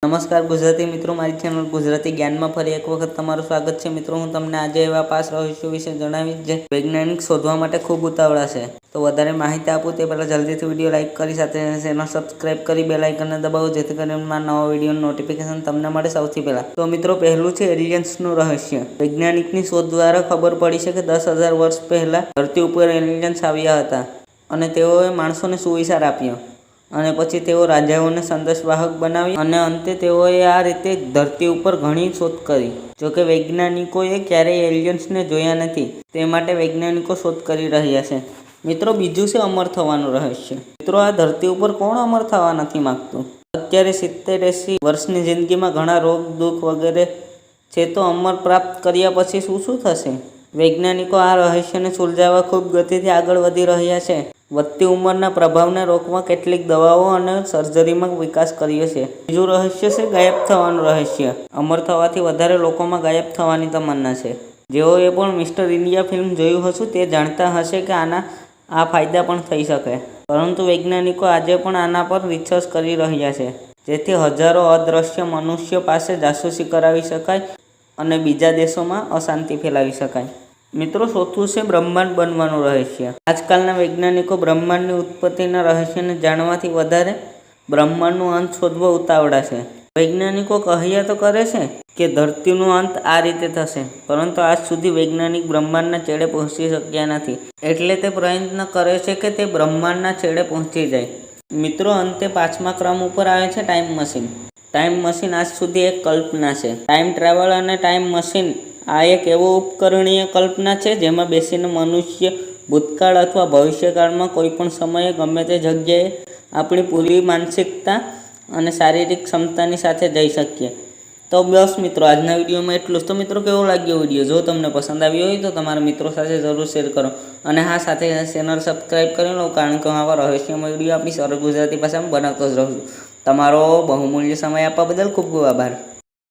નમસ્કાર ગુજરાતી મિત્રો, મારી ચેનલ ગુજરાતી જ્ઞાનમાં ફરી એક વખત તમારું સ્વાગત છે. મિત્રો, હું તમને આજે એવા 5 રહસ્યો વિશે જણાવીશ જે વૈજ્ઞાનિક શોધવા માટે ખૂબ ઉતાવળા છે. તો વધારે માહિતી આપું તે પહેલાં જલ્દીથી વિડીયો લાઇક કરી સાથે ચેનલ સબસ્ક્રાઇબ કરી બેલ આઇકનને દબાવો, જેથી કરીને નવા વિડીયોનું નોટિફિકેશન તમને મળે સૌથી પહેલાં. તો મિત્રો, પહેલું છે એલિયન્સનું રહસ્ય. વૈજ્ઞાનિકની શોધ દ્વારા ખબર પડી છે કે 10,000 વર્ષ પહેલાં ધરતી ઉપર એલિયન્સ આવ્યા હતા અને તેઓએ માણસોને સુવિચાર આપ્યો અને પછી તેઓ રાજાઓને સંદેશવાહક બનાવી અને અંતે તેઓએ આ રીતે ધરતી ઉપર ઘણી શોધ કરી. જોકે વૈજ્ઞાનિકોએ ક્યારેય એલિયન્સને જોયા નથી, તે માટે વૈજ્ઞાનિકો શોધ કરી રહ્યા છે. મિત્રો, બીજું છે અમર થવાનું રહસ્ય. મિત્રો, આ ધરતી ઉપર કોણ અમર થવા નથી માંગતું? અત્યારે 70-80 વર્ષની જિંદગીમાં ઘણા રોગ, દુઃખ વગેરે છે, તો અમર પ્રાપ્ત કર્યા પછી શું થશે? વૈજ્ઞાનિકો આ રહસ્યને સુલઝાવવા ખૂબ ગતિથી આગળ વધી રહ્યા છે. વધતી ઉંમરના પ્રભાવને રોકવા કેટલીક દવાઓ અને સર્જરીમાં વિકાસ કર્યો છે. બીજું રહસ્ય છે ગાયબ થવાનું રહસ્ય. અમર થવાથી વધારે લોકોમાં ગાયબ થવાની તમન્ના છે. જેઓએ પણ મિસ્ટર ઇન્ડિયા ફિલ્મ જોયું હશે તે જાણતા હશે કે આ ફાયદા પણ થઈ શકે. પરંતુ વૈજ્ઞાનિકો આજે પણ આના પર રિસર્ચ કરી રહ્યા છે, જેથી હજારો અદ્રશ્ય મનુષ્યો પાસે જાસૂસી કરાવી શકાય અને બીજા દેશોમાં અશાંતિ ફેલાવી શકાય. મિત્રો, ચોથું છે બ્રહ્માંડ બનવાનું રહસ્ય. આજકાલના વૈજ્ઞાનિકો બ્રહ્માંડની ઉત્પત્તિના રહસ્યને જાણવાથી વધારે બ્રહ્માંડનું અંત શોધવા ઉતાવળા છે. વૈજ્ઞાનિકો કહ્યા તો કરે છે કે ધરતીનો અંત આ રીતે થશે, પરંતુ આજ સુધી વૈજ્ઞાનિક બ્રહ્માંડના છેડે પહોંચી શક્યા નથી. એટલે તે પ્રયત્ન કરે છે કે તે બ્રહ્માંડના છેડે પહોંચી જાય. મિત્રો, અંતે 5મા ક્રમ ઉપર આવે છે ટાઈમ મશીન. ટાઈમ મશીન આજ સુધી એક કલ્પના છે. ટાઈમ ટ્રાવેલ અને ટાઈમ મશીન આ એક એવો ઉપકરણીય કલ્પના છે જેમાં બેસીને મનુષ્ય ભૂતકાળ અથવા ભવિષ્યકાળમાં કોઈ પણ સમયે ગમે તે જગ્યાએ આપણી પૂરી માનસિકતા અને શારીરિક ક્ષમતાની સાથે જઈ શકીએ. તો બસ મિત્રો, આજના વિડીયોમાં એટલું જ. તો મિત્રો, કેવો લાગ્યો વિડીયો? જો તમને પસંદ આવ્યો હોય તો તમારા મિત્રો સાથે જરૂર શેર કરો અને હા, સાથે ચેનલ સબસ્ક્રાઈબ કરી લો, કારણ કે આવા રહસ્યમય વિડીયો આપણી સરળ ગુજરાતી ભાષામાં બનાવતો જ રહું છું. તમારો બહુમૂલ્ય સમય આપવા બદલ ખૂબ ખૂબ આભાર.